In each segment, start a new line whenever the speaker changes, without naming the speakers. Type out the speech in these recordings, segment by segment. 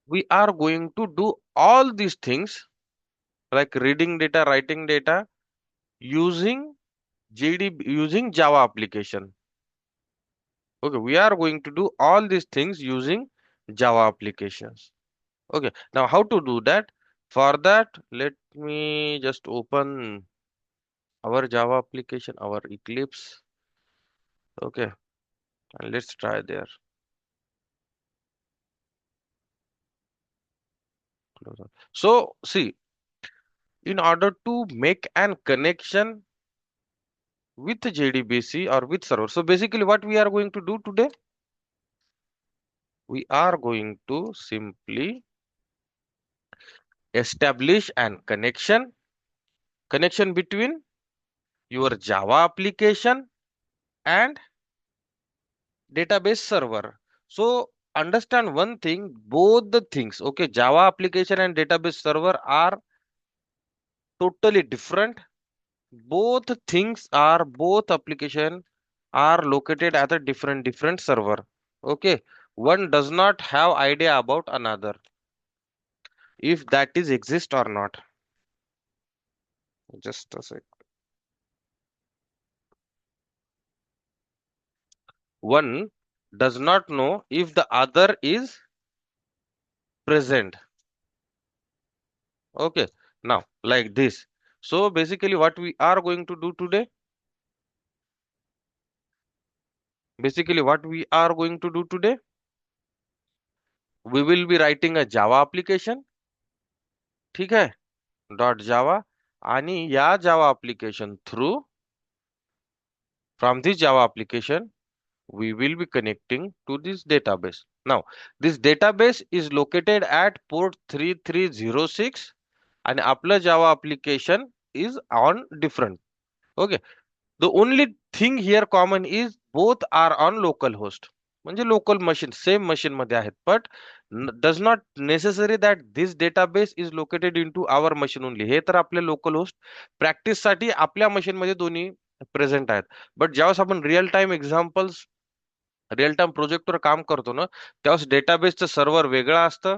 we are going to do all these things like reading data, writing data using using Java application. Okay, we are going to do all these things using Java applications. Okay, now how to do that? For that, let me just open our Java application, our Eclipse. Okay, and let's try there. Close up. So, see, in order to make an connection with JDBC or with server. So basically what we are going to do today, we are going to simply establish an connection between your Java application and database server. So understand one thing, both the things, okay, Java application and database server are totally different. Both things are, both application are located at a different server. Okay, one does not have idea about another if that is exist or not. Just a sec. One does not know if the other is present. Okay, now like this. So basically what we are going to do today, we will be writing a Java application. ठीक है, dot जावा, आणि या Java application through, from this Java application we will be connecting to this database. Now, this database is located at port 3306 and आपलं Java application is on different. Okay. The only thing here common is both are on local host. म्हणजे local machine, same machine मध्ये आहेत, but does not necessary that this database is located into our machine only. हे तर आपले local host practice साठी आपल्या machine मध्ये दोन्ही present आहेत. बट ज्यावेळेस आपण real time examples, real time प्रोजेक्टवर काम करतो ना, त्यावेळेस डेटाबेसचं सर्व्हर वेगळं असतं,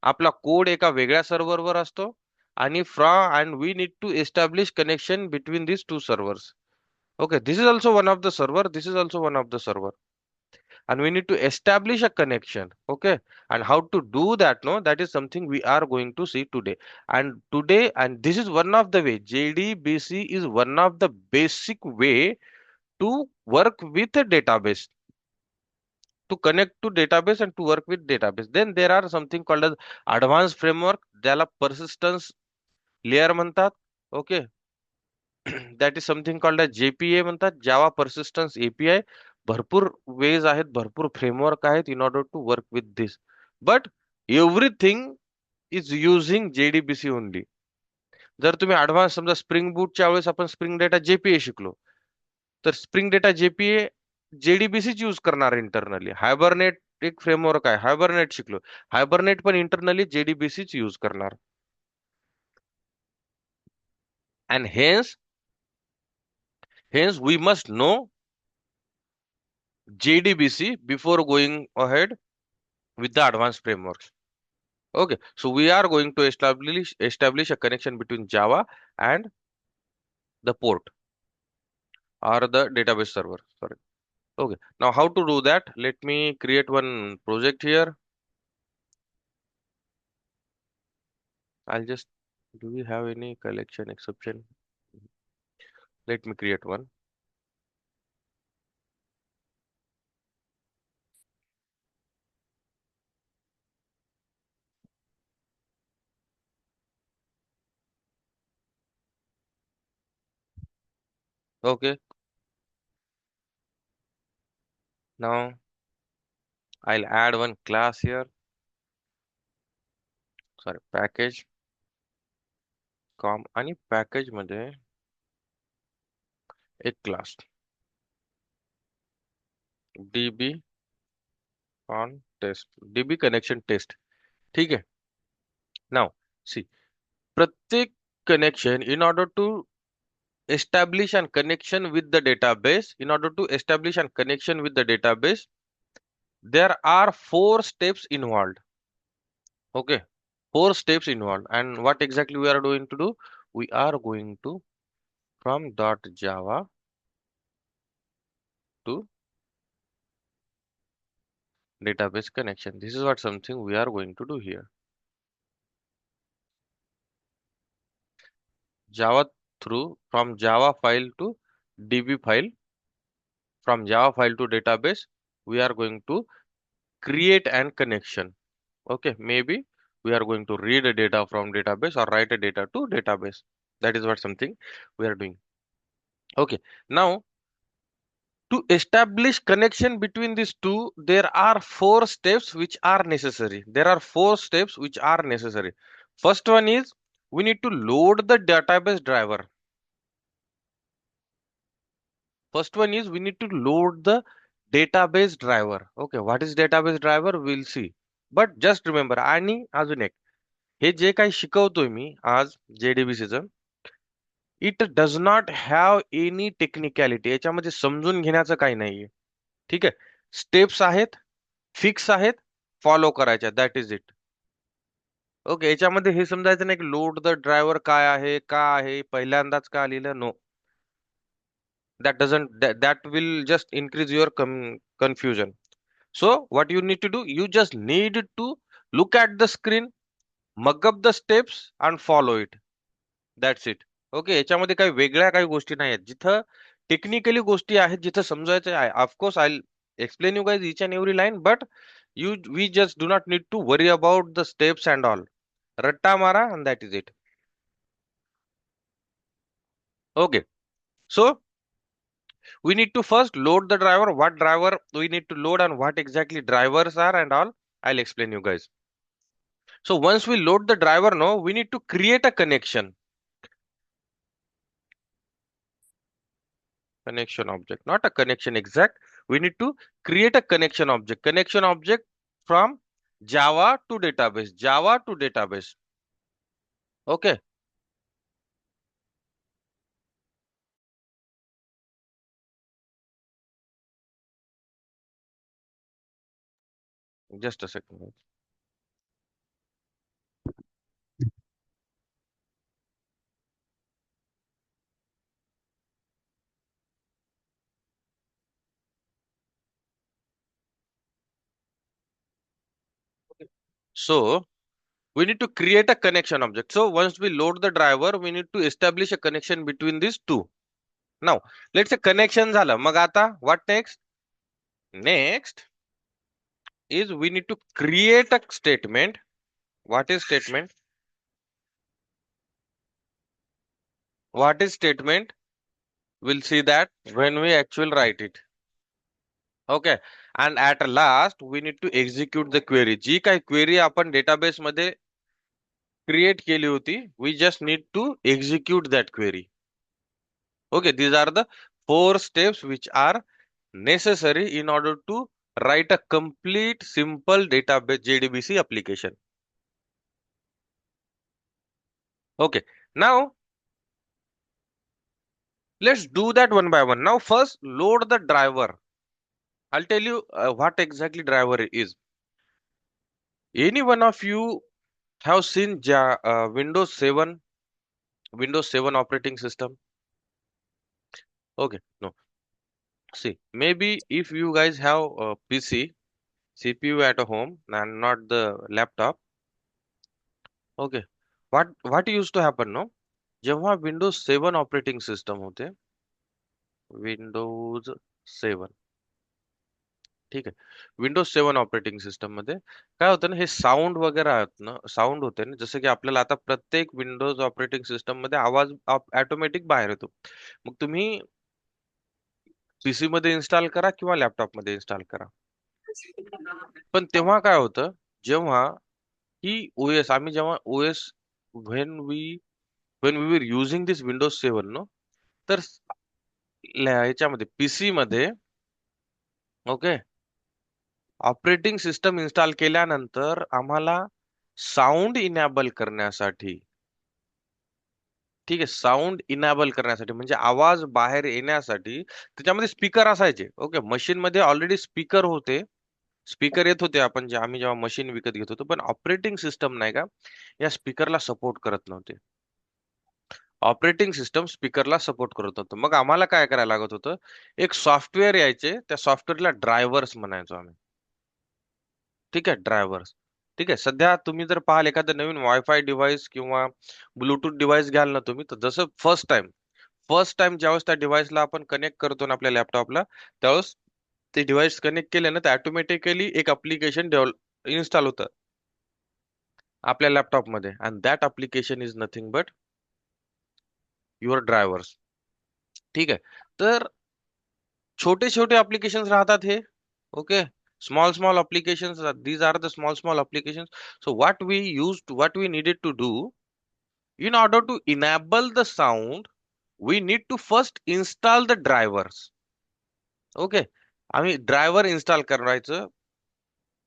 आपला कोड एका वेगळ्या सर्व्हरवर असतो, आणि from and we need to establish connection between these two servers. Okay, this is also one of the server, this is also one of the server, and we need to establish a connection. Okay, and how to do that, no, that is something we are going to see today. And this is one of the way, JDBC is one of the basic way to work with a database, to connect to database and to work with database. Then there are something called as advanced framework, ज्याला persistence layer म्हणतात. Okay, that is something called as JPA म्हणतात, Java Persistence API. भरपूर veg आहेत, भरपूर framework आहेत in order to work with this. But everything is using JDBC only. जर तुम्ही advance समजा स्प्रिंग बूटच्या वेळेस आपण स्प्रिंग डेटा JPA शिकलो, तर spring data JPA JDBC use करणार इंटरनली. हायबरनेट एक फ्रेमवर्क आहे, हायबरनेट शिकलो, हायबरनेट पण इंटरनली JDBC यूज करणार. And hence we must know JDBC before going ahead with the advanced frameworks. Okay, so we are going to establish a connection between Java and the port or the database server. Sorry. Okay, now how to do that? Let me create one project here. I'll just, do we have any collection exception? Let me create one. Okay, now I'll add one class here. Sorry, package com, आणि package मध्ये एक class db on test, db connection test. ठीक है. Now see, प्रत्येक connection, in order to establish a connection with the database, there are 4 steps involved. Okay, 4 steps involved. And what exactly we are going to do? We are going to from .java to database connection. This is what something we are going to do here. Java through from Java file to DB file, from Java file to database, we are going to create an connection. Okay, maybe we are going to read a data from database or write a data to database. That is what something we are doing. Okay, now to establish connection between these two, there are 4 steps which are necessary. There are 4 steps which are necessary. First one is we need to load the database driver. First one is we need to load the database driver. Okay, what is database driver? We'll see. But just remember, आणि अजून एक, हे जे काही शिकवतोय मी आज JDBC it does not have any technicality. याच्यामध्ये समजून घेण्याचं काही नाहीये. ठीक आहे, स्टेप्स आहेत, फिक्स आहेत, फॉलो करायच्या, दॅट इज इट. ओके, याच्यामध्ये हे समजायचं नाही की लोड द ड्रायव्हर काय आहे, का आहे, पहिल्यांदाच का लिहिलं. No, that doesn't that will just increase your confusion. So what you need to do, you just need to look at the screen, mug up the steps and follow it. That's it. Okay, याच्यामध्ये काही वेगळ्या काही गोष्टी नाही आहेत. जिथं technically गोष्टी आहेत, जिथं समजायचं आहे, of course I explain you guys each and every line, but we just do not need to worry about the steps and all. रट्टा मारा and that is it. Okay, so we need to first load the driver. What driver we need to load and what exactly drivers are and all, I'll explain you guys. So once we load the driver, now we need to create a connection object, not a connection exact. We need to create a connection object from Java to database. Okay, just a second. So we need to create a connection object. So once we load the driver, we need to establish a connection between these two. Now let's say connection झालं, मग आता what next? Next is we need to create a statement. What is statement? What is statement? We'll see that when we actually write it. Okay, and at last we need to execute the query. जी काही query आपण database मध्ये create केली होती, we just need to execute that query. Okay, these are the 4 steps which are necessary in order to write a complete simple database JDBC application. Okay, now let's do that one by one. Now first load the driver. I'll tell you what exactly driver is. Any one of you have seen Windows 7 operating system? Okay, no. See, maybe if you guys have a PC, CPU at home and not the laptop. Okay, what used to happen, no? जेव्हा Windows 7 operating system होते, Windows 7, ठीक आहे, Windows 7 operating system मध्ये काय होतं ना, हे sound वगैरे आहेत ना, साऊंड होते ना, जसं की आपल्याला आता प्रत्येक विंडोज ऑपरेटिंग सिस्टम मध्ये आवाज ऑटोमॅटिक बाहेर येतो. मग तुम्ही पीसी मध्ये इन्स्टॉल करा किंवा लॅपटॉप मध्ये इन्स्टॉल करा, पण तेव्हा काय होतं, जेव्हा ही ओएस आम्ही जेव्हा OS when we when we were using this Windows 7 no, तर ह्याच्यामध्ये पीसी मध्ये, ओके, ऑपरेटिंग सिस्टम इन्स्टॉल केल्यानंतर आम्हाला साऊंड इनेबल करण्यासाठी, ठीक आहे, साऊंड इनेबल करण्यासाठी म्हणजे आवाज बाहेर येण्यासाठी त्याच्यामध्ये स्पीकर असायचे. ओके, मशीन मध्ये ऑलरेडी स्पीकर होते, स्पीकर येत होते आपण जे आम्ही जेव्हा मशीन विकत घेत होतो, पण ऑपरेटिंग सिस्टम नाही का या स्पीकरला सपोर्ट करत नव्हते. ऑपरेटिंग सिस्टम स्पीकरला सपोर्ट करत होतं. मग आम्हाला काय करायला लागत होतं, एक सॉफ्टवेअर यायचे, त्या सॉफ्टवेअरला ड्रायव्हर्स म्हणायचो आम्ही. ठीक आहे, ड्रायव्हर्स. ठीक आहे, सध्या तुम्ही जर पाहाल एखादं नवीन वायफाय डिव्हाइस किंवा ब्लूटूथ डिव्हाइस घ्याल ना तुम्ही, तर जसं फर्स्ट टाइम ज्यावेळेस त्या डिव्हाइसला आपण कनेक्ट करतो ना आपल्या लॅपटॉपला, त्यावेळेस ते डिव्हाइस कनेक्ट केलं ना, तर ऑटोमॅटिकली एक अप्लिकेशन इन्स्टॉल होतं आपल्या लॅपटॉपमध्ये, and that application is nothing but your drivers. ठीक आहे. तर छोटे छोटे अप्लिकेशन्स राहतात हे. Okay. Small applications, these are the small applications. So what we needed to do in order to enable the sound, we need to first install the drivers. Okay. आम्ही driver install करायचं.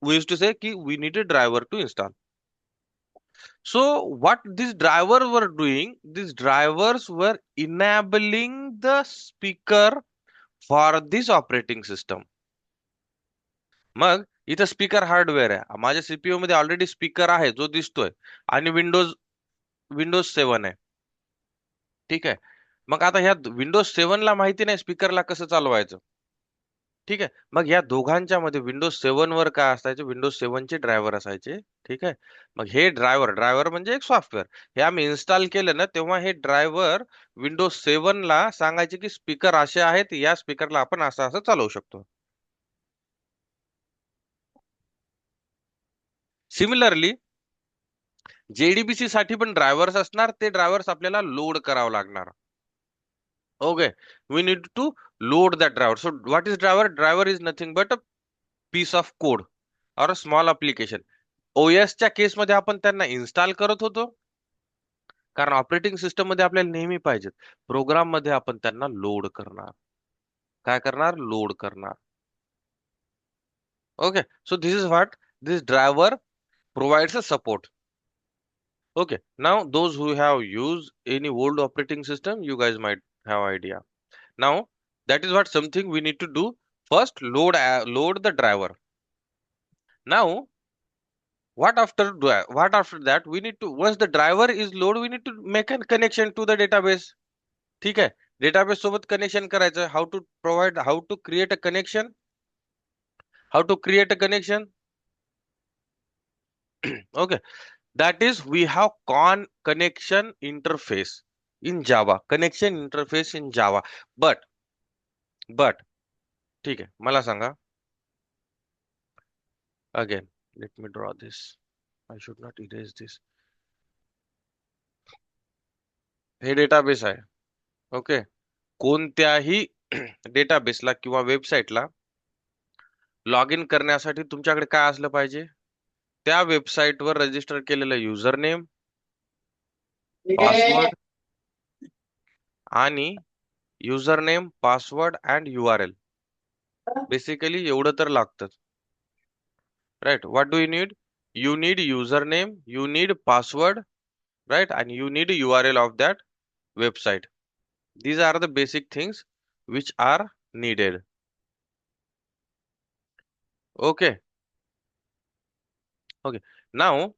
We used to say की we need a driver to install. So what these drivers were doing, these drivers were enabling the speaker for this operating system. मग इथं speaker hardware आहे. माझ्या CPU मध्ये already speaker आहे जो दिसतोय, आणि Windows 7 आहे. ठीक आहे. मग आता ह्या विंडोज 7 ला माहिती नाही स्पीकरला कसं चालवायचं. ठीक आहे. मग या दोघांच्या मध्ये विंडोज 7 वर काय असायचे, विंडोज 7 चे ड्रायव्हर असायचे. ठीक आहे. मग हे ड्रायव्हर म्हणजे एक सॉफ्टवेअर, हे आम्ही इन्स्टॉल केलं ना, तेव्हा हे ड्रायव्हर विंडोज 7 ला सांगायचे की स्पीकर असे आहेत, या स्पीकरला आपण असं असं चालवू शकतो. सिमिलरली जेडीबीसी साठी पण ड्रायव्हर्स असणार, ते ड्रायव्हर्स आपल्याला लोड करावं लागणार. Okay. We need to load that driver. So what is driver? Driver is nothing but a piece of code or a small application. ओएसच्या केसमध्ये आपण त्यांना इन्स्टॉल करत होतो, कारण ऑपरेटिंग सिस्टम मध्ये आपल्याला नेहमी पाहिजेत. प्रोग्राम मध्ये आपण त्यांना लोड करणार. काय करणार? लोड करणार. Okay. So this is what this driver provides a support. Okay. Now those who have used any old operating system, you guys might have idea. Now that is what something we need to do. First, load the driver. Now what after that we need to, once the driver is load, we need to make a connection to the database. ठीक आहे. Database सोबत connection करायचं. How to create a connection? How to create a connection? Okay. That is, we have connection interface in Java. Connection interface in Java. But ठीक आहे, मला सांगा. Again, let me draw this. I should not erase this. हे database आहे. Okay. कोणत्याही डेटाबेसला किंवा वेबसाईटला log in करण्यासाठी तुमच्याकडे काय असलं पाहिजे? त्या वेबसाईटवर रजिस्टर केलेलं युजर नेम, पासवर्ड आणि user name, password and URL. Basically एवढं तर लागतंच. Right? What do you need? You need username, you need password, right? And you need URL of that website. These are the basic things which are needed. Okay. Okay. Now,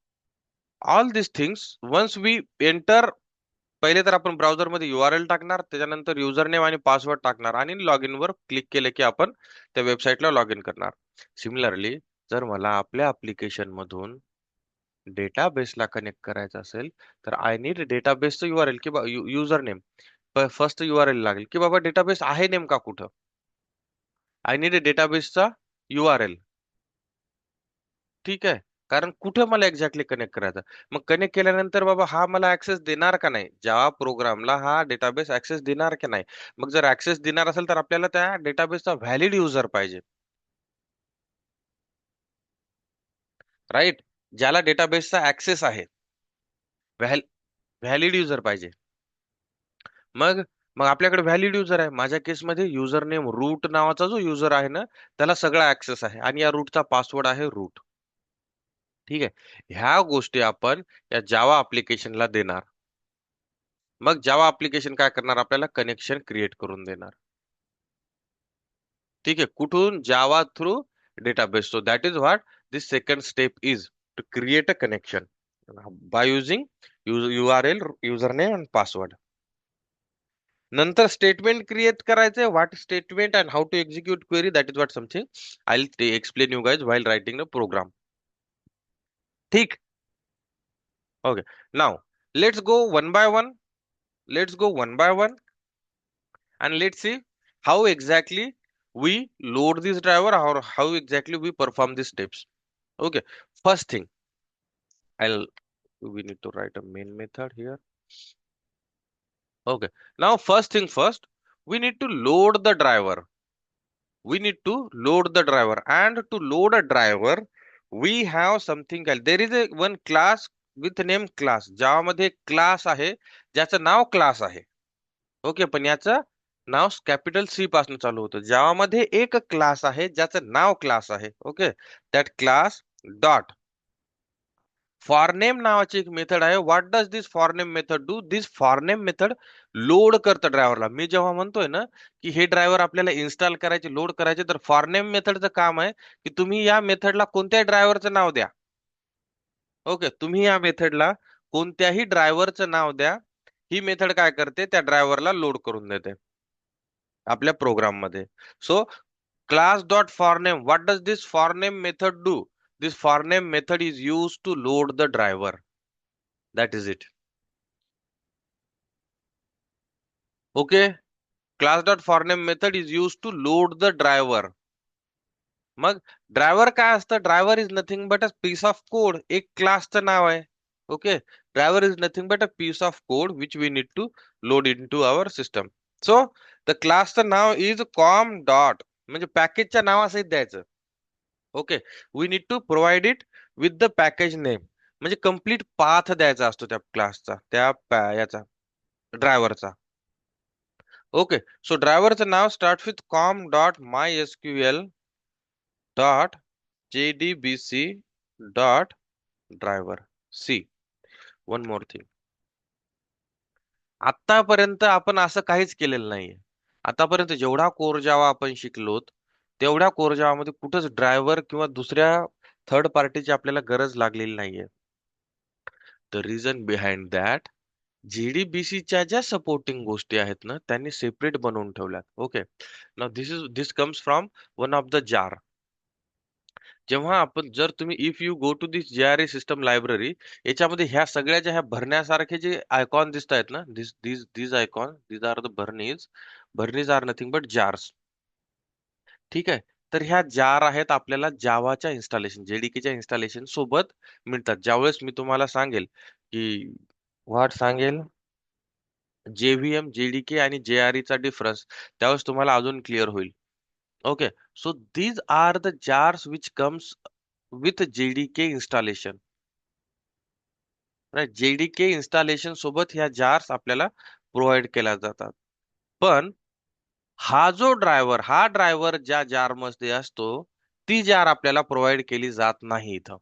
all these things, once we enter, पहिले तर आपण browser मध्ये URL टाकणार, त्याच्यानंतर user name आणि password टाकणार, आणि log in were click केले की आपण त्या वेबसाईटला लॉग इन करणार. सिमिलरली, जर मला आपल्या अप्लिकेशन मधून डेटाबेसला कनेक्ट करायचं असेल, तर आय नीड डेटाबेसचं URL की युजर नेम. फर्स्ट URL लागेल की बाबा डेटाबेस आहे नेमका कुठं. आय नीड डेटाबेसचा URL. ठीक आहे. कारण कुठे मला एक्झॅक्टली कनेक्ट करायचं. मग कनेक्ट केल्यानंतर बाबा हा मला ऍक्सेस देणार का नाही, ज्या प्रोग्रामला हा डेटाबेस ऍक्सेस देणार की नाही. मग जर ऍक्सेस देणार असेल तर आपल्याला त्या डेटाबेसचा व्हॅलिड युजर पाहिजे. राईट. ज्याला डेटाबेसचा ऍक्सेस आहे, व्हॅलिड युजर पाहिजे. मग मग आपल्याकडे व्हॅलिड युजर आहे. माझ्या केसमध्ये युजर नेम रूट नावाचा जो युजर आहे ना, त्याला सगळा ऍक्सेस आहे, आणि या रूटचा पासवर्ड आहे रूट. ठीक आहे. ह्या गोष्टी आपण या जावा अप्लिकेशनला देणार. मग जावा अप्लिकेशन काय करणार? आपल्याला कनेक्शन क्रिएट करून देणार. ठीक आहे. कुठून? जावा through database. So that is what this second step is, to create a connection by using URL, username and password. नंतर स्टेटमेंट क्रिएट करायचंय. What statement and how to execute query, that is what something I will explain you guys while writing the program. ठीक. Okay. Now let's go one by one. Let's go one by one and let's see how exactly we load this driver or how exactly we perform these steps. Okay. First thing, we need to write a main method here. Okay. Now first thing first, we need to load the driver. We need to load the driver, and to load a driver, we have something else. There is a one class with name class. Java मध्ये एक class आहे ज्याचं नाव class आहे. Okay, पण याचं नाव capital C पासून चालू होतं. जावा मध्ये एक क्लास आहे ज्याचं नाव क्लास आहे. Okay, that class dot for name नावाची एक मेथड आहे. What does this for name method do? This for name method load करतं ड्रायव्हरला. मी जेव्हा म्हणतोय ना की हे ड्रायव्हर आपल्याला इन्स्टॉल करायचे, लोड करायचे, तर फॉरनेम मेथडचं काम आहे की तुम्ही या मेथडला कोणत्याही ड्रायव्हरचं नाव द्या. ओके, तुम्ही या मेथडला कोणत्याही ड्रायव्हरचं नाव द्या. ही मेथड काय करते, त्या ड्रायव्हरला लोड करून देते आपल्या प्रोग्राम मध्ये. सो class dot forName, what does this forName method do? This forName method is used to load the driver. That is it. Okay, class dot forName method is used to load the driver. मग driver काय असतं? Driver is nothing but a piece of code. एक क्लासचं नाव आहे. Okay, driver is nothing but a piece of code which we need to load in to our system. So the क्लासचं नाव is com dot, म्हणजे पॅकेजच्या नावासहित द्यायचं. Okay, we need to provide it with the package name, म्हणजे complete path द्यायचा असतो त्या क्लासचा, त्या याचा ड्रायव्हरचा. ओके, सो ड्रायव्हरचं नाव start with com dot my SQL dot JDBC dot driver see. One more thing, आतापर्यंत आपण असं काहीच केलेलं नाहीये. आतापर्यंत जेवढा कोर जावा आपण शिकलोत, तेवढ्या कोर जावा मध्ये कुठंच ड्रायव्हर किंवा दुसऱ्या थर्ड पार्टीची आपल्याला गरज लागलेली नाहीये. द रिझन बिहाइंड दॅट, JDBCच्या ज्या सपोर्टिंग गोष्टी आहेत ना, त्यांनी सेपरेट बनवून ठेवल्यात. Okay, now this comes from one of the jar. जेव्हा आपण, जर तुम्ही if you go to this JRA system library, याच्यामध्ये ह्या सगळ्या ज्या ह्या भरण्यासारखे जे आयकॉन दिसत आहेत ना, this icon, this are the भरणीज. भरणीज आर नथिंग बट जार्स. ठीक आहे, तर ह्या जार आहेत आपल्याला जावाच्या इन्स्टॉलेशन, JDKच्या इन्स्टॉलेशन सोबत मिळतात. ज्यावेळेस मी तुम्हाला सांगेल की व्हॉट सांगेल JVM, JDK आणि JRE चा डिफरन्स, त्यावेळेस तुम्हाला अजून क्लिअर होईल. Okay, so these are the jars which comes with JDK installation. Right, JDK installation सोबत ह्या जार्स आपल्याला प्रोव्हाइड केल्या जातात. पण हा जो ड्रायव्हर, हा ड्रायव्हर ज्या जार मध्ये असतो, ती जार आपल्याला प्रोव्हाइड केली जात नाही इथं.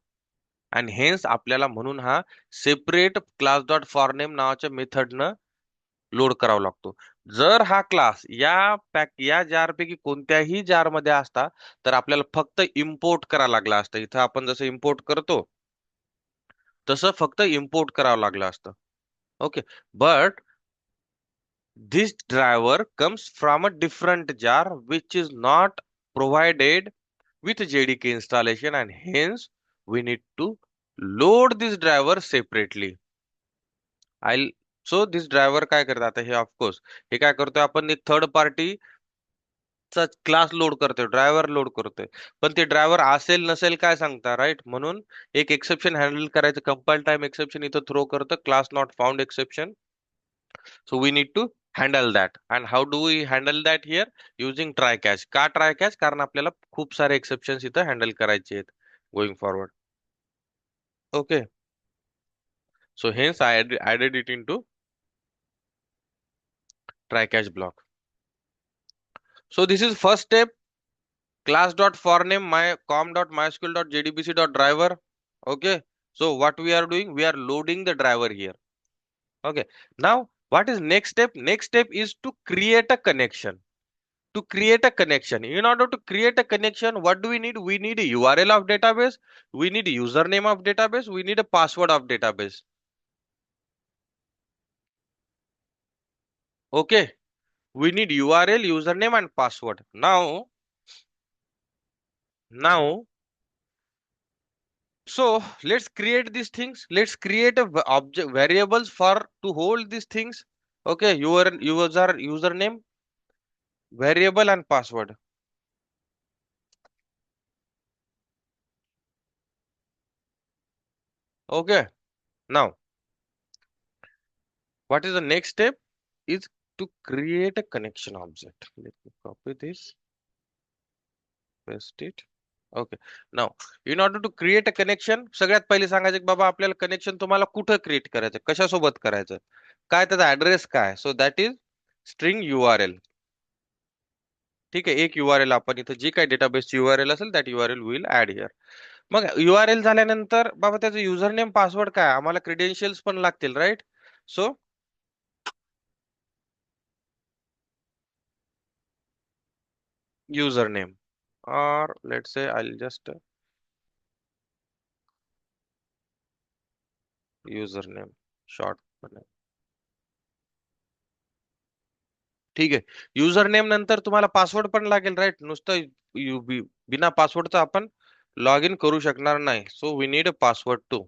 अँड हेन्स आपल्याला म्हणून हा सेपरेट क्लास डॉट फॉरनेम नावाच्या मेथडनं लोड करावा लागतो. जर हा क्लास या जार पैकी कोणत्याही जार मध्ये असता, तर आपल्याला फक्त इम्पोर्ट करायला लागला असतं. इथं आपण जसं इम्पोर्ट करतो तसं फक्त इम्पोर्ट करावं लागलं असतं. Okay, but this driver comes from a different jar which is not provided with JDK installation, and hence we need to load this driver separately. I'll so this driver काय करतात आता, हे of course हे काय करतोय, आपण एक थर्ड पार्टी चा class load करतोय, driver load करतोय. पण ते ड्रायव्हर असेल नसेल काय सांगता, राईट? म्हणून एक एक्सेप्शन हँडल करायचं, कंपाईल टाइम एक्सेप्शन इथं थ्रो करतं, class not found exception. So we need to handle that. And how do we handle that here? Using try catch. का try catch? कारण आपल्याला खूप सारे एक्सेप्शन्स इथं हँडल करायचे आहेत going forward. Okay, so hence I added it into try catch block. So this is first step. Class dot forName my com dot mysql dot jdbc dot driver. Okay, so what we are doing, we are loading the driver here. Okay, now what is next step? Next step is to create a connection. to create a connection. In order to create a connection, what do we need? We need a URL of database, we need a username of database, we need a password of database. Okay, we need URL, username, and password. Now, so let's create these things. Let's create a object variables for to hold these things. Okay, username, variable, and password. Okay, now what is the next step? Is to create a connection object. Let me copy this, paste it. Okay. Now, in order to create a connection, सगळ्यात पहिले सांगायचं की बाबा आपल्याला connection तुम्हाला कुठं create करायचं, कशासोबत करायचं, काय त्याचा ऍड्रेस काय. So that is string URL. ठीक आहे, एक URL आपण इथं जी काही डेटाबेसची URL असेल that URL will add here. मग URL झाल्यानंतर बाबा त्याचं युजर नेम पासवर्ड काय, आम्हाला क्रेडेन्शियल्स पण लागतील, right. So username, or let's say I'll just username short. ठीक आहे, युजर नेम नंतर तुम्हाला पासवर्ड पण लागेल, राईट. नुसतं बिना पासवर्डचा आपण लॉग इन करू शकणार नाही. So we need a password too.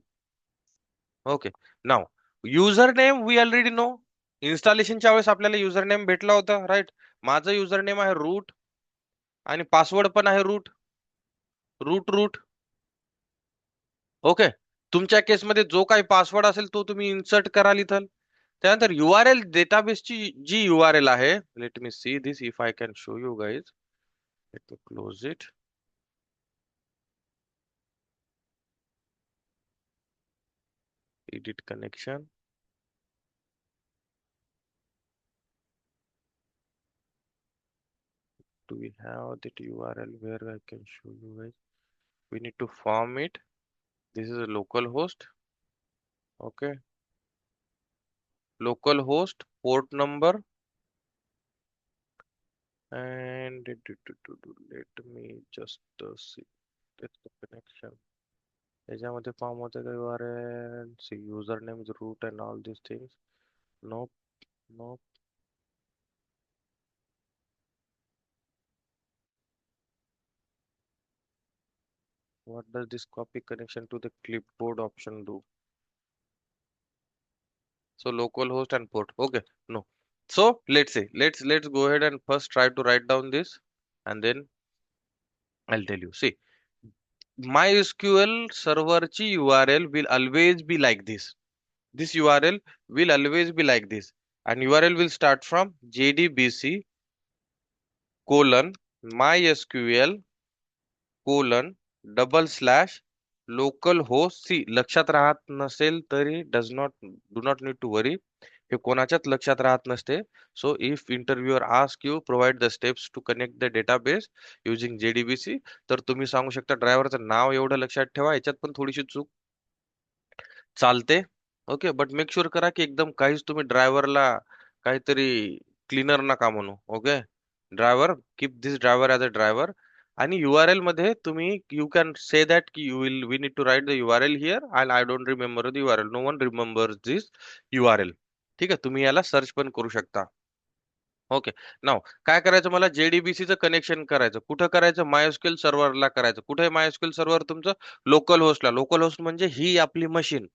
Okay, नाव user name we already know. इन्स्टॉलेशनच्या वेळेस आपल्याला युजर नेम भेटला होता, राईट. माझं युजर नेम आहे रूट आणि पासवर्ड पण आहे रूट रूट रूट. ओके, तुमच्या केसमध्ये जो काही पासवर्ड असेल तो तुम्ही इन्सर्ट कराल इथं. त्यानंतर URL डेटाबेसची जी URL आहे, let me see this if I can show you guys. Let me close it. Edit connection. Do we have that URL where I can show you guys? We need to form it. This is a local host. Okay. Local host, port number, and let me just see. That's the connection. त्याच्यामध्ये form होते का URL? See username, root, and all these things. Nope, nope. What does this copy connection to the clipboard option do? So localhost and port. Okay, no. So let's say let's go ahead and first try to write down this, and then I'll tell you. See, MySQL serverची URL will always be like this. This URL will always be like this, and URL will start from JDBC colon MySQL colon // local host. See लक्षात राहत नसेल तरी do not need to worry. हे कोणाच्याच लक्षात राहत नसते. So if interviewer ask you provide the steps to connect the database using JDBC, तर तुम्ही सांगू शकता ड्रायव्हरचं नाव एवढं लक्षात ठेवा. याच्यात पण थोडीशी चूक चालते. ओके, बट मेक शुअर करा की एकदम काहीच तुम्ही ड्रायव्हरला काहीतरी क्लीनर नका म्हणू. Okay, driver keep this driver as a driver. आणि URL मध्ये तुम्ही यू कॅन से दॅट की we need to write the URL here and I don't remember the URL. No one remembers this URL. ठीक आहे, तुम्ही याला search पण करू शकता. ओके, नाव काय करायचं, मला JDBCचं कनेक्शन करायचं. कुठं करायचं? MySQL सर्व्हरला करायचं. कुठे आहे MySQL सर्व्हर तुमचं? लोकल होस्टला. लोकल होस्ट म्हणजे ही आपली मशीन,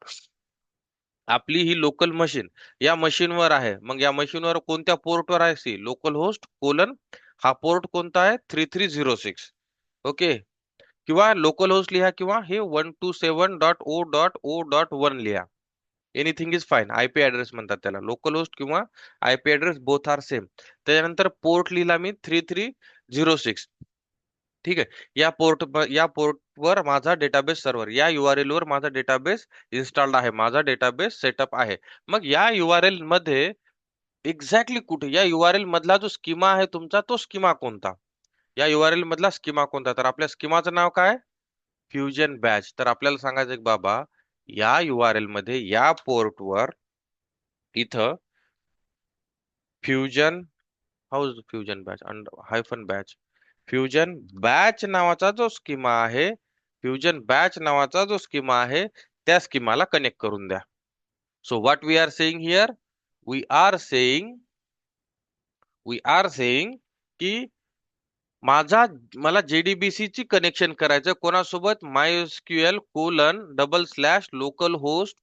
आपली ही लोकल मशीन या मशीनवर आहे. मग या मशीनवर कोणत्या पोर्टवर आहे? सी लोकल होस्ट कोलन, हा पोर्ट कोणता आहे? 3306. ओके, किंवा लोकल होस्ट लिहा किंवा हे 127.0.0.1 लिहा. Anything is fine. IP address म्हणतात त्याला, लोकल होस्ट किंवा IP address both are same. त्याच्यानंतर पोर्ट लिहिला मी 3306. ठीक आहे, या पोर्टवर माझा डेटाबेस सर्व्हर, या URL वर माझा डेटाबेस इन्स्टॉल्ड आहे, माझा डेटाबेस सेटअप आहे. मग या URL मध्ये एक्झॅक्टली कुठे, या URL मधला जो स्कीमा आहे तुमचा, तो स्कीमा कोणता, या URL मधला स्कीमा कोणता? तर आपल्या स्कीमाचं नाव काय? Fusion batch. तर आपल्याला सांगायचं की बाबा या URL मध्ये या पोर्टवर इथं फ्युजन हाऊस फ्युजन बॅच अंड हायफन बॅच. फ्युजन बॅच नावाचा जो स्कीमा आहे, फ्युजन बॅच नावाचा जो स्कीमा आहे, त्या स्कीमाला कनेक्ट करून द्या. So what we are saying here, we are saying की मला JDBC ची कनेक्शन करायचं कोणासोबत, MySQL :/localhost :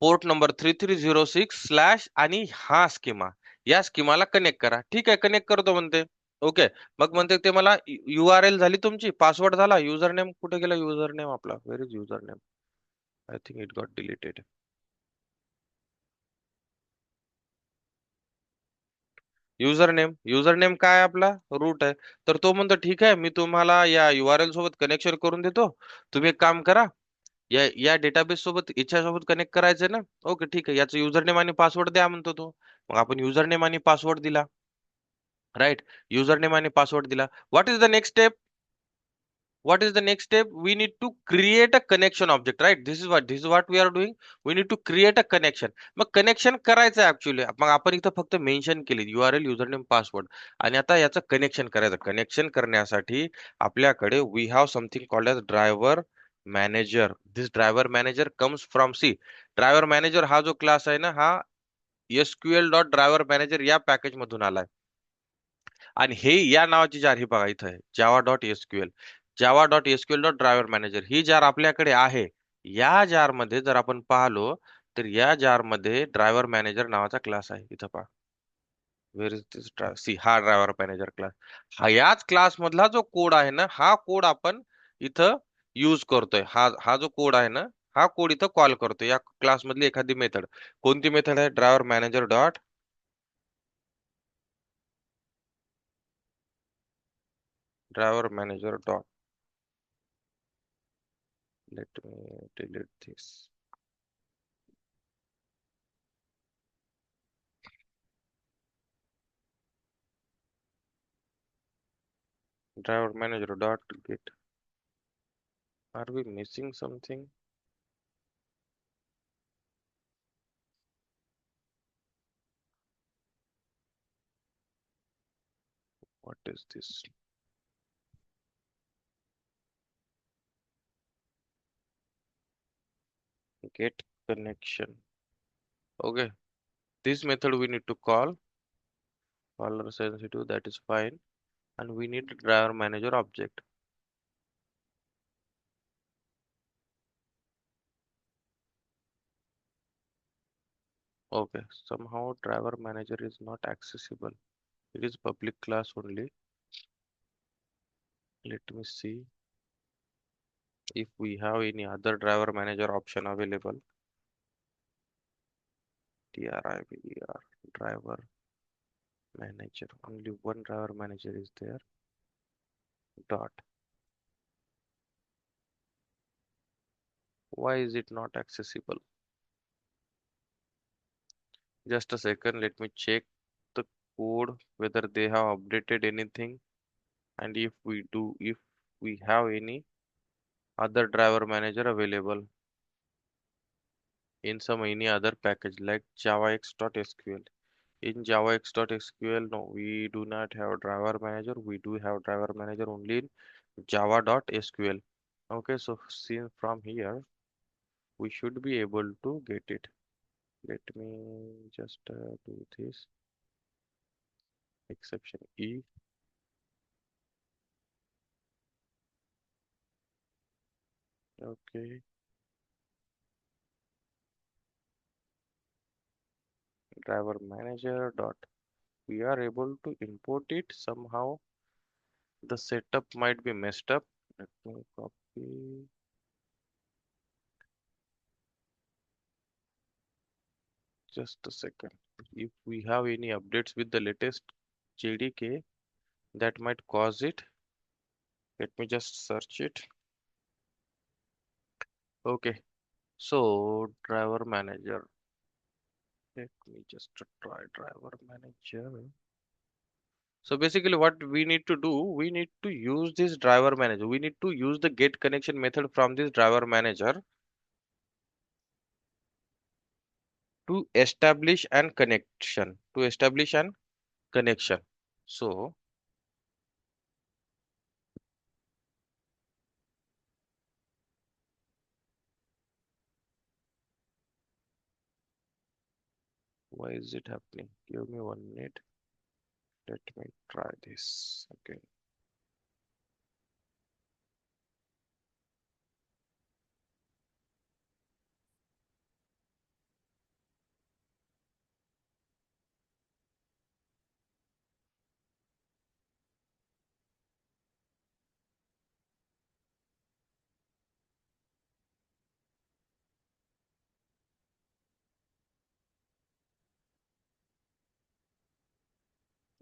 port number 3306 slash आणि हा स्कीमा, या स्कीमाला कनेक्ट करा. ठीक आहे, कनेक्ट करतो म्हणते. ओके, मग म्हणते ते मला URL झाली तुमची, पासवर्ड झाला, युजर नेम कुठे गेला, युजर नेम आपला, where is user name, I think it got deleted. User name काय आपला, रूट आहे. तर तो म्हणतो ठीक आहे, मी तुम्हाला या URL सोबत कनेक्शन करून देतो. तुम्ही एक काम करा, या या डेटाबेस सोबत याच्यासोबत कनेक्ट करायचंय ना. ओके ठीक आहे, याचं युजर नेम आणि पासवर्ड द्या म्हणतो तो. मग आपण युजर नेम आणि पासवर्ड दिला. राईट, युजर नेम आणि पासवर्ड दिला. What is the next step, what is the next step, we need to create a connection object, right? This is what we are doing. We need to create a connection. Mug connection करायचं actually, मग आपण इथं फक्त mention केली URL, username, password, आणि आता याचं connection करायचं. Connection करण्यासाठी आपल्याकडे we have something called as driver manager. This driver manager comes from see. Driver manager हा जो क्लास आहे ना, हा SQL.ड्रायव्हर मॅनेजर या पॅकेज मधून आलाय. आणि हे या नावाची जार ही बघा इथं आहे, java.sql. ही जार आपल्याकडे आहे. या जार मध्ये जर आपण पाहलो, तर या जार मध्ये ड्रायव्हर मॅनेजर नावाचा क्लास आहे. इथं पहा, वेर इज दिस सी, हा ड्रायव्हर मॅनेजर क्लास. हा याच क्लास मधला जो कोड आहे ना, हा कोड आपण इथं युज करतोय. हा हा जो कोड आहे ना, हा कोड इथं कॉल करतोय या क्लास मधली एखादी मेथड. कोणती मेथड आहे, driver manager dot. Let me delete this. Driver manager dot get. Are we missing something? What is this? Get connection. Okay. This method we need to call. Caller sensitive, that is fine. And we need driver manager object. Okay. Somehow driver manager is not accessible. It is public class only. Let me see if we have any other driver manager option available. DRIVER, driver manager. Only one driver manager is there. Dot. Why is it not accessible? Just a second, let me check the code whether they have updated anything, and if we have any other driver manager available in some any other package like javax.sql. In javax.sql, no, we do not have driver manager. We do have driver manager only in java.sql. Okay, so since from here we should be able to get it. Let me just do this exception E. Okay, driver manager dot, we are able to import it. Somehow the setup might be messed up. Let me copy. Just a second. If we have any updates with the latest JDK, that might cause it. Let me just search it. Okay, so driver manager. Let me just try driver manager. So basically what we need to do, we need to use this driver manager. We need to use the get connection method from this driver manager to establish an connection. To establish an connection. So why is it happening? Give me 1 minute. Let me try this again.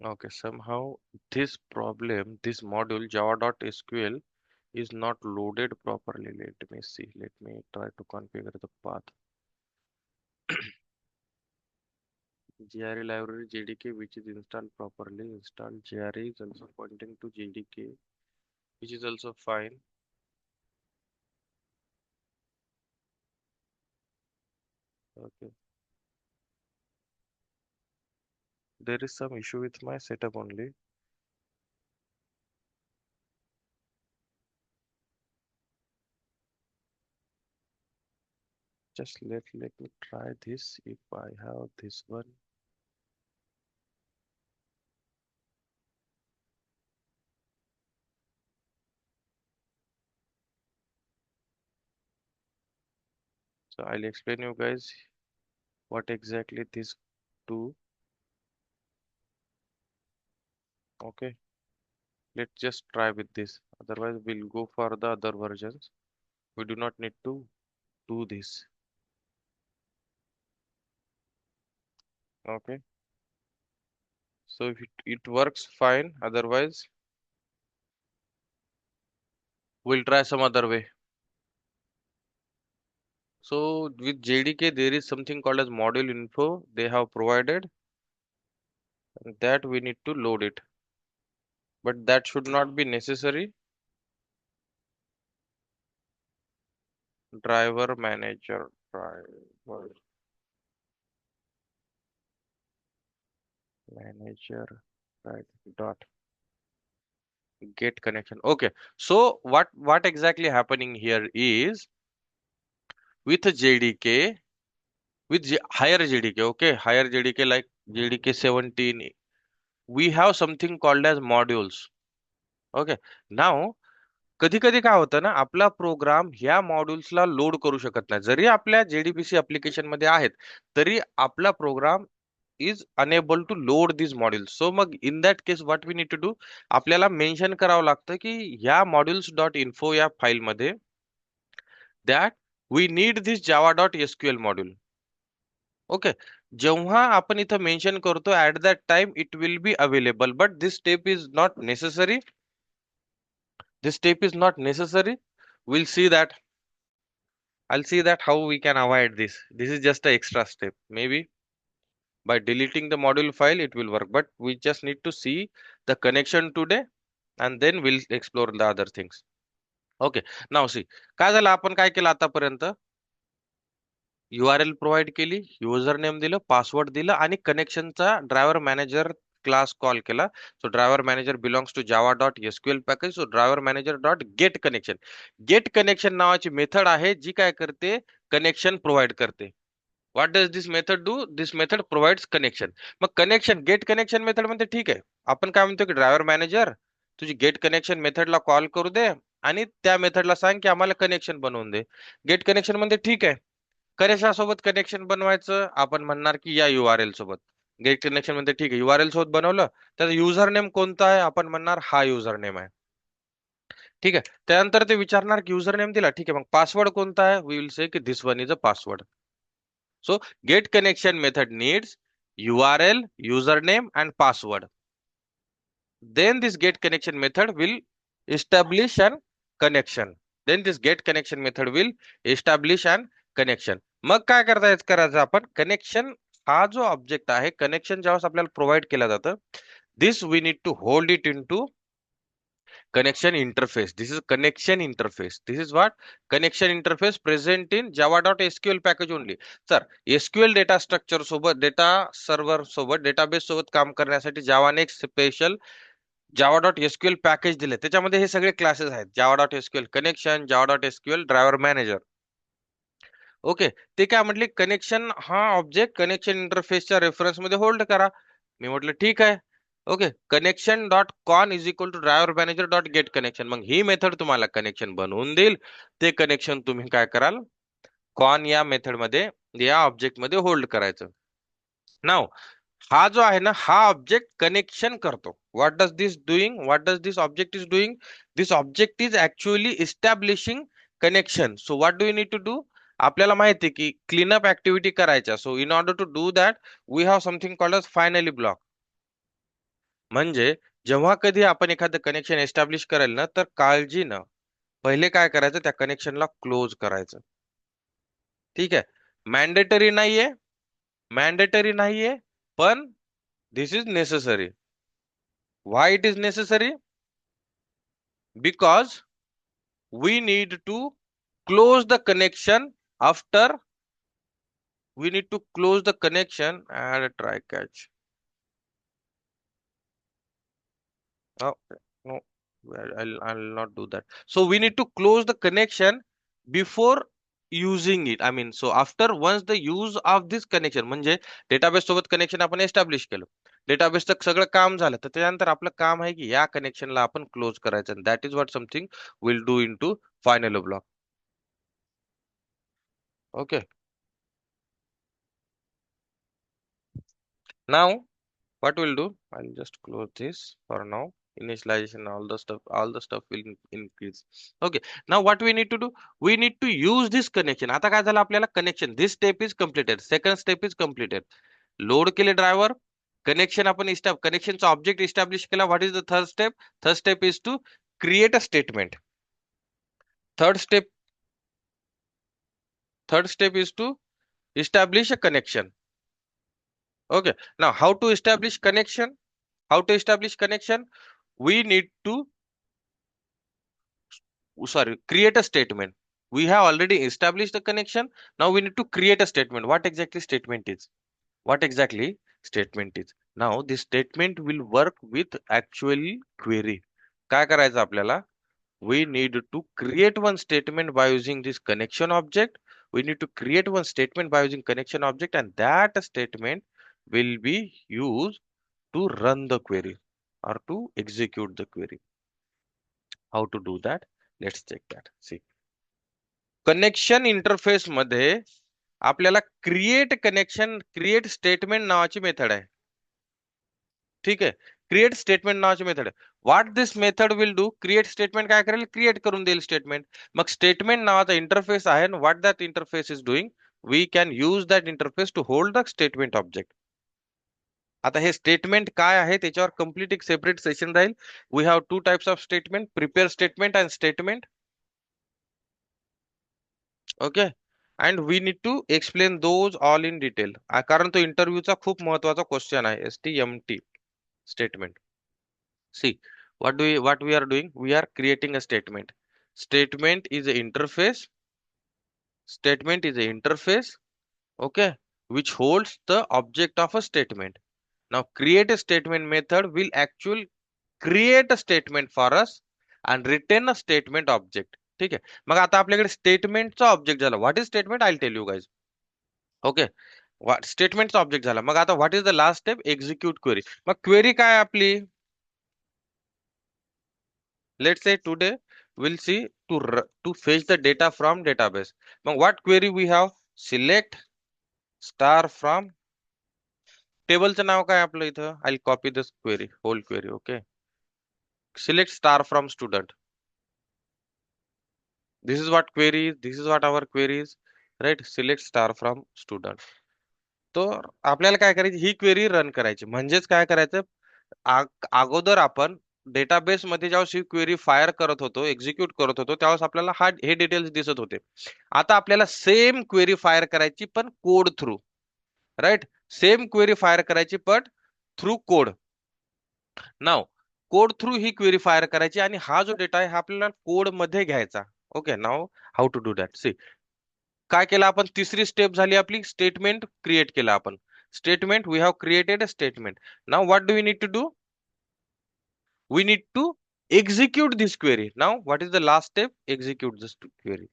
Okay, somehow this problem, this module java.sql is not loaded properly. Let me see. Let me try to configure the path. GRE library JDK which is installed properly. Install GRE is also pointing to JDK, which is also fine. Okay. There is some issue with my setup only. Just let me try this if I have this one. So I'll explain you guys what exactly this do. Okay, let's just try with this. Otherwise, we'll go for the other versions. We do not need to do this. Okay, so if it works fine, otherwise, we'll try some other way. So with JDK, there is something called as module info they have provided, and that we need to load it. But that should not be necessary. Driver manager, driver manager, right, dot get connection. Okay, so what exactly happening here is with a JDK, with higher JDK, okay, higher JDK like JDK 17, we have something called as modules. Okay, now कधी कधी काय होतं ना, आपला programme ह्या मॉड्यूल्सला load करू शकत नाही. जरी आपल्या JDBC ऍप्लिकेशन मध्ये आहेत, तरी आपला program is enable to load this modules. So मग in that case what we need to do, आपल्याला मेन्शन करावं लागतं की ह्या मॉड्यूल्स डॉट इन्फो या फाईलमध्ये that we need this Java dot SQL module. Okay, जेव्हा आपण इथं मेन्शन करतो at that time it will be available, but this step is not necessary. This step is not necessary. We'll see that. I'll see that how we can avoid this. This is just an extra step. Maybe by deleting the module file, it will work. But we just need to see the connection today, and then we'll explore the other things. Okay. Now see, काय झालं, आपण काय केलं आतापर्यंत? URL provide केली, user name दिलं, password दिलं आणि कनेक्शनचा ड्रायव्हर मॅनेजर क्लास कॉल केला. So driver manager belongs to Java dot SQL package. So driver manager dot get connection. Get connection नावाची मेथड आहे जी काय करते, कनेक्शन प्रोव्हाइड करते. What does this method do? This method provides connection. मग connection get connection method म्हणते ठीक आहे, आपण काय म्हणतो की ड्रायव्हर मॅनेजर तुझी गेट कनेक्शन मेथडला कॉल करू दे आणि त्या मेथडला सांग की आम्हाला कनेक्शन बनवून दे. गेट कनेक्शन म्हणते ठीक आहे, कशासोबत कनेक्शन बनवायचं, आपण म्हणणार की या URL सोबत. गेट कनेक्शन मध्ये ठीक आहे, URL सोबत बनवलं, त्याचा युजर नेम कोणता आहे, आपण म्हणणार हा युजर नेम आहे. ठीक आहे, त्यानंतर ते विचारणार की युजर नेम दिला, ठीक आहे, मग पासवर्ड कोणता आहे, वी विल से की this one is a password. So gate connection method needs URL, user name and password. Then this get connection method will establish an connection. Then this get connection method will establish an connection. मग काय करायचं आपण, connection हा जो object आहे, connection जेव्हा आपल्याला provide केला जातं, this we need to hold it into connection interface. This is connection interface. This is what? Connection interface present in java.sql package only. Sir, SQL data structure सोबत, data server सोबत, database सोबत काम करण्यासाठी जावाने एक special java.sql package दिले. त्याच्यामध्ये हे सगळे classes आहेत. java.sql connection, java.sql driver manager. Okay, ते काय म्हटले, कनेक्शन हा ऑब्जेक्ट कनेक्शन इंटरफेसच्या रेफरन्स मध्ये होल्ड करा. मी म्हटलं ठीक आहे. Okay, connection dot con is equal to driver manager dot get connection. मग ही मेथड तुम्हाला कनेक्शन बनवून देईल. ते कनेक्शन तुम्ही काय कराल, कॉन या मेथड मध्ये, या ऑब्जेक्ट मध्ये होल्ड करायचं. नाव हा जो आहे ना, हा ऑब्जेक्ट कनेक्शन करतो. What does this doing, what does this object is doing, this object is actually establishing connection. So what do you need to do, आपल्याला माहिती आहे की क्लीनअप ऍक्टिव्हिटी करायच्या. So in order to do that we have something called as finally block. म्हणजे जेव्हा कधी आपण एखादं कनेक्शन एस्टॅब्लिश कराल ना, तर काळजीनं पहिले काय करायचं, त्या कनेक्शनला क्लोज करायचं. ठीक आहे, मॅन्डेटरी नाहीये, मॅन्डेटरी नाहीये, पण this is necessary. Why it is necessary? Because we need to close the connection after, we need to close the connection and try catch. Oh, no, I'll not do that. So we need to close the connection before using it. I mean, so after once the use of this connection, म्हणजे database सोबत connection आपण establish केलं, डेटाबेसचं सगळं काम झालं, तर त्यानंतर आपलं काम आहे की या कनेक्शनला आपण क्लोज करायचं. That is what something will do into final block. Okay, now what we'll do, I'll just close this for now. Initialization, all the stuff will increase. Okay, now what we need to do, we need to use this connection. आता काय झालं, आपल्याला connection, this step is completed, second step is completed. Load केले driver, connection आपण कनेक्शनचा object establish केला. What is the third step, third step is to create a statement. Third step, third step is to establish a connection. Okay, now how to establish connection, how to establish connection, we need to, sorry, create a statement. We have already established the connection, now we need to create a statement. What exactly statement is, what exactly statement is, now this statement will work with actually query. काय करायचं आपल्याला, we need to create one statement by using this connection object. We need to create one statement by using connection object, and that statement will be used to run the query or to execute the query. How to do that, let's check that. See, connection interface मध्ये आपल्याला create connection, create statement नावाची method आहे. ठीक आहे, create statement नावाची method आहे. What this method will do, create statement काय करेल, क्रिएट करून देईल स्टेटमेंट. मग स्टेटमेंट नावाचा इंटरफेस आहे, what that interface is doing, we can use that interface to hold the statement object. आता हे स्टेटमेंट काय आहे त्याच्यावर कम्प्लीट एक सेपरेट सेशन राहील. We have two types of statement, prepare statement and statement. Okay, and we need to explain those all in detail, कारण तो इंटरव्ह्यूचा खूप महत्वाचा क्वेश्चन आहे. STMT statement. See, what we are doing, we are creating a statement. Statement is an interface, statement is an interface, okay, which holds the object of a statement. Now create a statement method will actually create a statement for us and return a statement object. ठीक आहे, मग आता आपल्याकडे स्टेटमेंटचा object झाला. What is statement, I tell you guys. Okay, स्टेटमेंटचा object झाला. मग आता what is the last step, execute query. मग क्वेरी काय आपली, let's say today we'll see to fetch the data from database. Now what query we have, select star from, टेबलचं नाव काय आपलं इथं, I'll copy this query, whole query. Okay, select star from student. This is what query is, this is what our query is, right? Select star from student. तर आपल्याला काय करायची, ही query run करायची. म्हणजेच काय करायचं, अगोदर आपण डेटाबेस मध्ये जेव्हा ही क्वेरी फायर करत होतो, एक्झिक्यूट करत होतो, त्यावेळेस आपल्याला हे डिटेल्स दिसत होते. आता आपल्याला सेम क्वेरी फायर करायची, पण code through, right? Same query fire करायची पण through code. Now code through ही क्वेरी फायर करायची आणि हा जो डेटा आहे हा आपल्याला कोड मध्ये घ्यायचा. Okay, now how to do that. See, काय केलं आपण, तिसरी स्टेप झाली आपली, स्टेटमेंट क्रिएट केलं आपण. Statement, we have created a statement. Now what do we need to do? We need to execute this query. Now, what is the last step? Execute this query.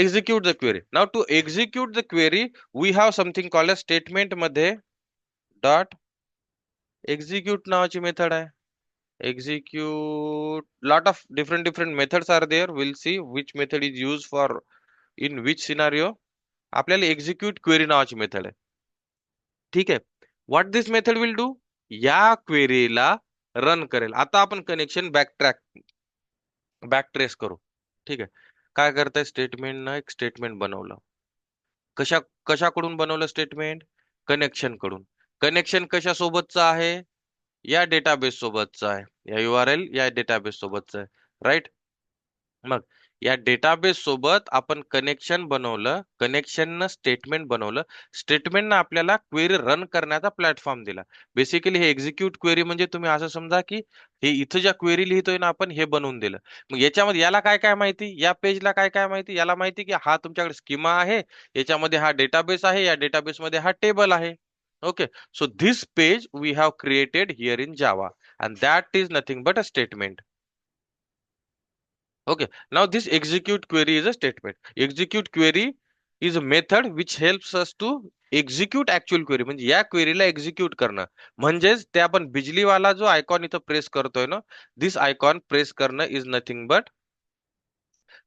Execute the query. Now, to execute the query, we have something called a statement मध्ये dot execute नावाची method आहे. Execute, lot of different methods are there. We'll see which method is used for in which scenario. आपल्याला execute query नावाची method आहे. ठीक आहे. What this method will do? या क्वेरीला run करेल. आता आपण कनेक्शन बॅक ट्रेस करू. ठीक आहे. काय करताय, स्टेटमेंट ना एक स्टेटमेंट बनवलं. कशाकडून बनवलं स्टेटमेंट? कनेक्शन कडून. कनेक्शन कशा सोबतचं आहे? या डेटाबेस सोबतचं आहे. या URL या डेटाबेस सोबतचं आहे. राईट. मग या डेटाबेस सोबत आपण कनेक्शन बनवलं, कनेक्शननं स्टेटमेंट बनवलं, स्टेटमेंटनं आपल्याला क्वेरी रन करण्याचा प्लॅटफॉर्म दिला. बेसिकली हे एक्झिक्यूट क्वेरी म्हणजे तुम्ही असं समजा की हे इथं ज्या क्वेरी लिहितोय ना आपण, हे बनवून दिलं. मग याच्यामध्ये याला काय काय माहिती, या पेजला काय काय माहिती, याला माहिती की हा तुमच्याकडे स्कीमा आहे, याच्यामध्ये हा डेटाबेस आहे, या डेटाबेस मध्ये हा टेबल आहे. Okay, so this page we have created here in Java, and that is nothing but a statement. Okay, now this execute query is a statement. Execute query is a method which helps us to execute actual query. म्हणजे या क्वेरीला execute करणं. म्हणजेच ते आपण बिजलीवाला जो icon इथं press करतोय ना, दिस आयकॉन प्रेस करणं is nothing but,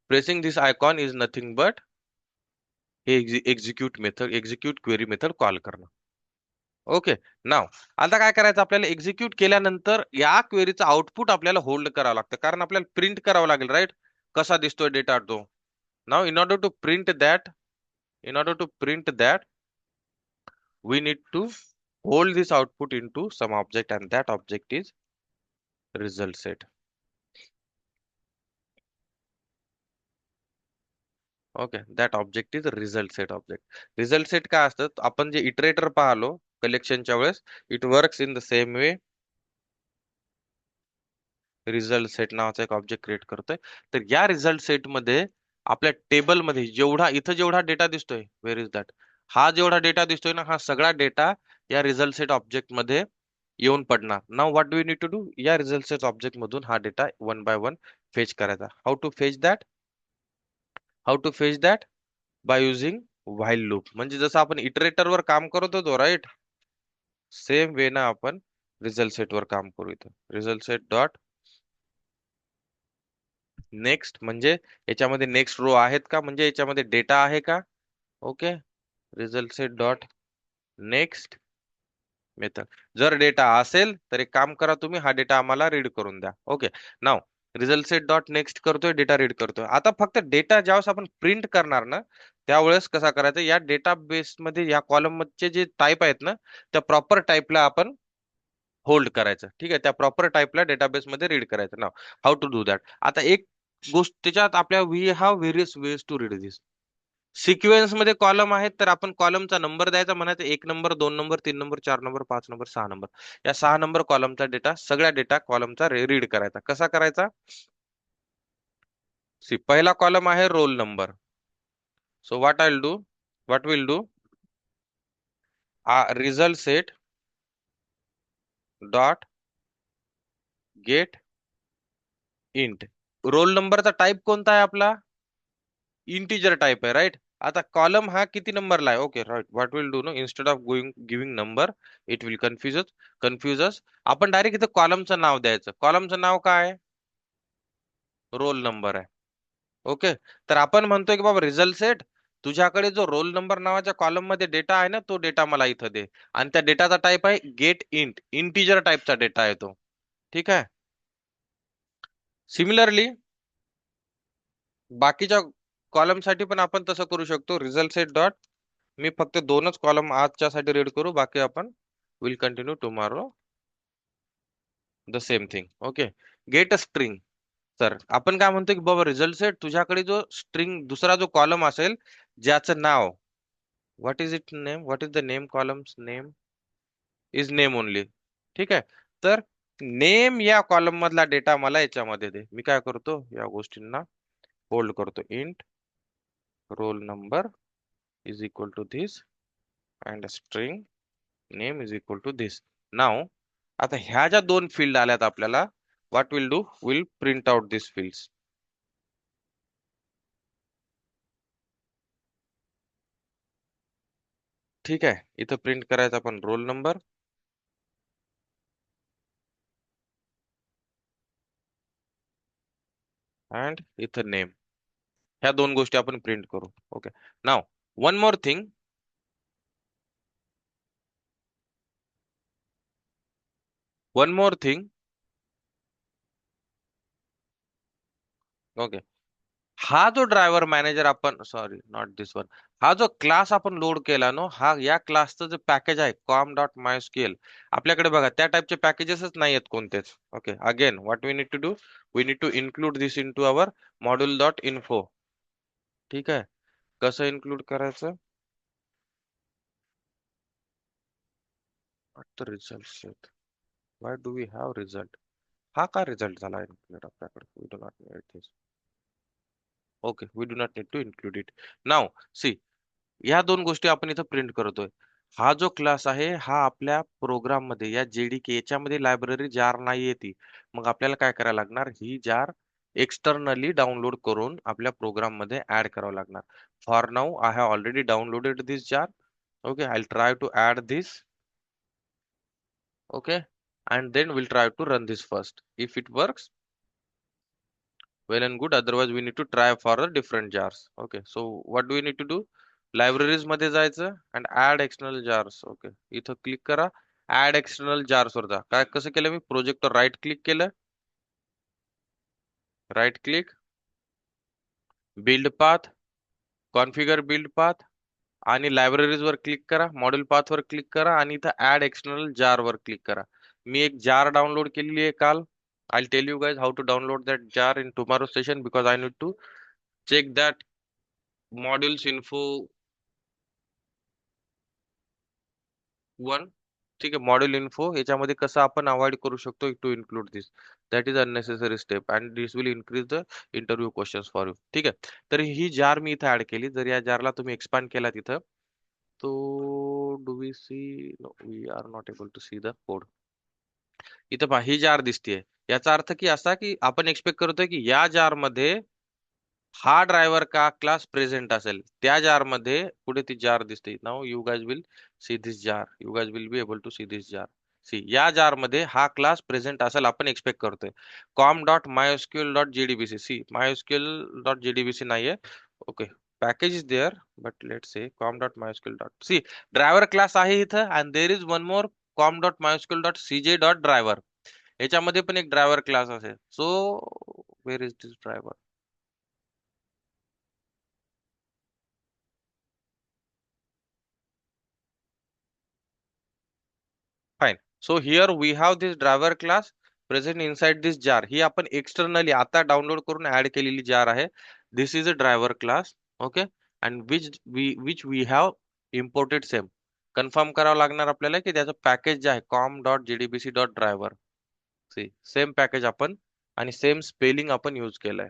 pressing this icon is nothing but हे execute method, execute query method call करणं. ओके, नाव आता काय करायचं, आपल्याला एक्झिक्यूट केल्यानंतर या क्वेरीचं आउटपुट आपल्याला होल्ड करावं लागतं, कारण आपल्याला प्रिंट करावं लागेल. राईट. कसा दिसतोय डेटा तो. Now, in order to print that, in order to print that, we need to hold this output into some object, and that object is result set. Okay, that object is result set object. Result set काय असतं, आपण जे iterator पाहलो कलेक्शनच्या वेळेस, it works in the same way. Result set नावाचा एक object create करतोय. तर या result set मध्ये आपल्या टेबल मध्ये जेवढा डेटा दिसतोय, वेर इज दॅट, हा जेवढा डेटा दिसतोय ना, हा सगळा डेटा या रिझल्ट सेट ऑब्जेक्ट मध्ये येऊन पडणार. Now what do you need to do, या रिझल्ट सेट ऑब्जेक्ट मधून हा data one by one fetch करायचा. How to fetch that, how to fetch that, by using while loop. म्हणजे जसं आपण इटरेटर वर काम करत होतो, राईट, सेम वे ना आपण रिझल्ट सेट वर काम करू. इथं रिझल्ट सेट डॉट नेक्स्ट, म्हणजे याच्यामध्ये नेक्स्ट रो आहेत का, म्हणजे याच्यामध्ये डेटा आहे का. Okay, result set dot next method. जर डेटा असेल तर एक काम करा तुम्ही, हा डेटा आम्हाला रीड करून द्या. ओके, नाव रिझल्ट सेट डॉट नेक्स्ट करतोय, डेटा रीड करतोय. आता फक्त डेटा ज्यावेळेस आपण प्रिंट करणार ना, त्यावेळेस कसा करायचं, या डेटाबेस मध्ये या कॉलम मध्ये जे टाईप आहेत ना, त्या प्रॉपर टाईपला आपण होल्ड करायचं. ठीक आहे, त्या प्रॉपर टाईपला डेटाबेस मध्ये रीड करायचं. Now how to do that. आता एक गोष्ट त्याच्यात आपल्या, we have various ways to read this. Sequence मध्ये कॉलम आहेत, तर आपण कॉलमचा नंबर द्यायचा, म्हणायचं 1 number, 2 number, 3 number, 4 number, 5 number, 6 number. या 6 नंबर कॉलमचा डेटा, सगळ्या डेटा कॉलमचा रीड करायचा. कसा करायचा, सी, पहिला कॉलम आहे roll number. So what I will do, what will do, result set dot get int. Roll नंबरचा टाईप कोणता आहे आपला, इंटिजर टाईप आहे. राईट. आता कॉलम हा किती नंबरला आहे. Okay, right. What will do no, instead of giving number, it will confuse आपण डायरेक्ट इथं कॉलमचं नाव द्यायचं. कॉलमचं नाव काय आहे, रोल नंबर आहे. ओके, तर आपण म्हणतोय की बाबा रिझल्ट सेट, तुझ्याकडे जो रोल नंबर नावाच्या कॉलम मध्ये डेटा आहे ना, तो डेटा मला इथं दे. आणि त्या डेटाचा टाईप आहे गेट इंट, इंटिजर टाईपचा डेटा आहे तो. ठीक आहे. सिमिलरली बाकीच्या कॉलम साठी पण आपण तसं करू शकतो. रिझल्ट सेट डॉट, मी फक्त दोनच कॉलम आजच्यासाठी रीड करू, बाकी आपण will continue tomorrow the same thing. Okay, get a string. तर आपण काय म्हणतो की बाबा रिझल्ट सेट, तुझ्याकडे जो स्ट्रिंग दुसरा जो कॉलम असेल, ज्याचं नाव, what is it name, what is the name, columns name is name only. ठीक आहे. तर नेम या कॉलम मधला डेटा मला याच्यामध्ये दे. मी काय करतो, या गोष्टींना होल्ड करतो. Int roll number is equal to this and string name is equal to this. Now आता ह्या ज्या दोन फील्ड आल्यात आपल्याला, what will do, will print out this fields. ठीक आहे. इथं प्रिंट करायचा आपण रोल नंबर अँड इथं नेम. ह्या दोन गोष्टी आपण प्रिंट करू. Okay. Now one more thing. One more thing. Okay. हा जो ड्रायव्हर मॅनेजर आपण, सॉरी नॉट दिस वन, हा जो क्लास आपण लोड केला नो, हा या क्लासचं जे पॅकेज आहे कॉम डॉट मायस्क्यूएल, आपल्याकडे बघा त्या टाइपचे पॅकेजेसच नाही आहेत कोणतेच. Okay. Again what we need to do, we need to include this into our module dot info. ठीक आहे. कसं इन्क्लूड करायचं, what the results set, why do we have result, हा का रिझल्ट झाला इन्क्लूड आपल्याकडे, we do not need this. Okay, we do not need to include it. Now see, ह्या दोन गोष्टी आपण इथं प्रिंट करतोय. हा जो क्लास आहे हा आपल्या प्रोग्राम मध्ये या जेडीके याच्यामध्ये लायब्ररी जार नाहीये ती. मग आपल्याला काय करायला लागणार, ही जार एक्सटर्नली डाउनलोड करून आपल्या प्रोग्राम मध्ये ऍड करावं लागणार. For now I have already downloaded this jar. Okay, I try to add this. Okay, and then we'll try to run this first. If it works, well and good. Otherwise, we need to try for the different jars. Okay, so what do we need to do? Libraries मध्ये जायचं and add external jars. Okay, इथं click करा. Add external jars वर जा. काय कसं केलं मी, प्रोजेक्टवर राईट क्लिक केलं, right click, build path, configure build path, आणि लायब्ररीज वर क्लिक करा, मॉड्यूल पाथ वर क्लिक करा आणि इथं ऍड एक्सटर्नल जार वर क्लिक करा. मी एक जार डाउनलोड केलेली आहे काल. I'll tell you guys how to download that jar in tomorrow session because I need to check that modules info one. ठीक आहे. मॉड्यूल इन्फो याच्यामध्ये कसं आपण अवॉइड करू शकतो to include this, that is unnecessary step and this will increase the interview questions for you. ठीक आहे. तर ही जार मी इथं ऍड केली. जर या जारला तुम्ही एक्सपांड केला तिथं, तो do we see, no we are not able to see the code. इथं पहा ही जार दिसतीये. याचा अर्थ की असा की आपण एक्सपेक्ट करतोय की या जार मध्ये हा ड्रायव्हर का क्लास प्रेझेंट असेल. त्या जार मध्ये पुढे ती जार दिसते. Now you guys will see this jar, you guys will be able to see this jar. See, या जार मध्ये हा क्लास प्रेझेंट असेल आपण एक्सपेक्ट करतोय. Com dot MySQL dot JDBC. See, MySQL dot JDBC नाहीये. Okay, package is there but let say com dot MySQL dot, see driver class आहे इथं and there is one more com dot MySQL dot CJ dot driver. याच्यामध्ये पण एक driver class असेल. So where is this driver. Fine. So here we have this driver class present inside this jar. ही आपण externally आता download करून add केलेली jar आहे. This is a driver class. Okay, and which we have imported same. Confirm करावं लागणार आपल्याला की त्याचं पॅकेज जे आहे com dot JDBC dot driver. See, same package आपण आणि सेम स्पेलिंग आपण यूज केलंय.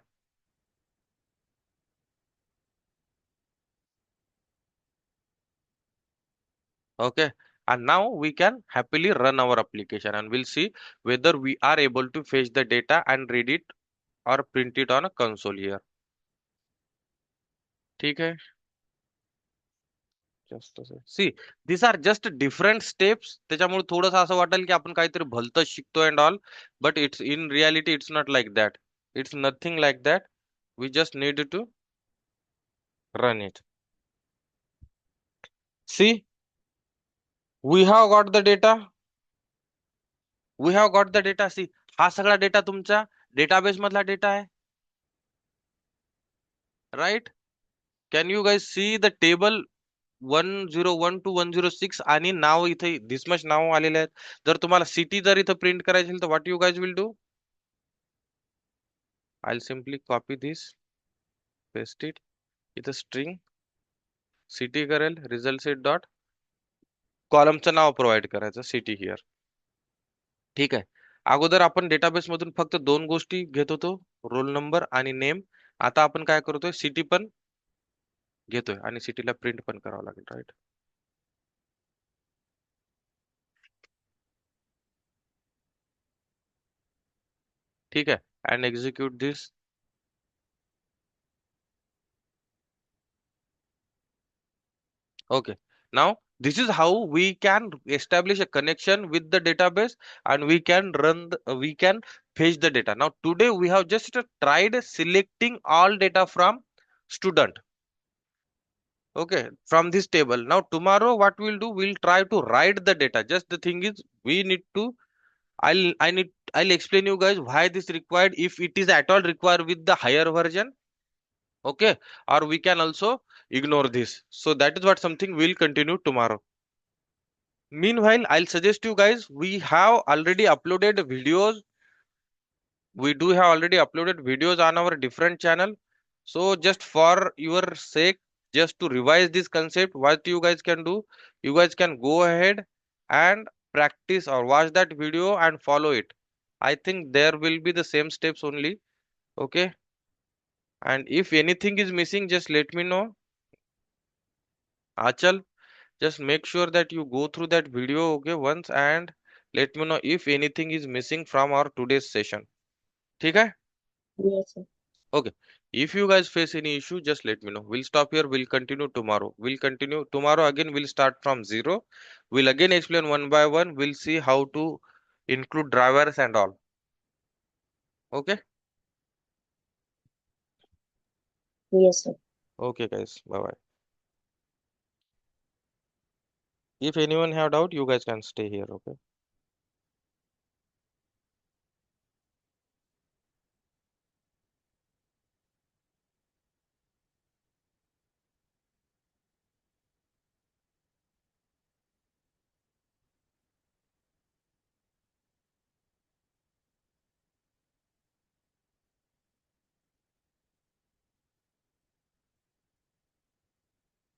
Okay, and now we can happily run our application and we'll see whether we are able to fetch the data and read it or print it on a console here. ठीक है. Just a sec. See, these are just different steps. त्याच्यामुळे थोडंसं असं वाटेल की आपण काहीतरी भलतं शिकतोय and all, but it's in reality it's not like that. It's nothing like that. We just need to run it. See, we have got the data. We have got the data. See, हा सगळा data तुमच्या database मधला data आहे, right. Can you guys see the table 101 to 106 आणि नाव इथे this much नाव आलेले आहेत. जर तुम्हाला सिटी जर इथं प्रिंट करायची असेल तर what you guys will do, I simply copy this, paste it, इथं स्ट्रिंग सिटी करेल, रिझल्ट सेट डॉट कॉलमचं नाव प्रोव्हाइड करायचं सिटी हिअर. ठीक आहे. अगोदर आपण डेटाबेस मधून फक्त दोन गोष्टी घेत होतो, रोल नंबर आणि नेम. आता आपण काय करतोय, सिटी पण घेतोय आणि सिटीला प्रिंट पण करावं लागेल, राईट? ठीक आहे. And execute this. Okay. Now, this is how we can establish a connection with the database and we can we can fetch the data. Now, today we have just tried selecting all data from student. Okay, from this table. Now, tomorrow what we'll do, we'll try to write the data. Just the thing is, we need to, I'll explain you guys why this required, if it is at all required with the higher version. Okay, or we can also ignore this. So that is what something we'll continue tomorrow. Meanwhile, I'll suggest you guys, we have already uploaded videos. We do have already uploaded videos on our different channel. So just for your sake, just to revise this concept, what you guys can do, you guys can go ahead and practice or watch that video and follow it. I think there will be the same steps only. Okay. And if anything is missing, just let me know. Achal, just make sure that you go through that video, okay, once, and let me know if anything is missing from our today's session. ठीक है?
Yes, sir.
Okay. If you guys face any issue, just let me know. We'll stop here. We'll continue tomorrow. We'll continue tomorrow again. We'll start from zero. We'll again explain one by one. We'll see how to include drivers and all. Okay.
Yes, sir.
Okay, guys. Bye bye. If anyone have doubt, you guys can stay here. Okay.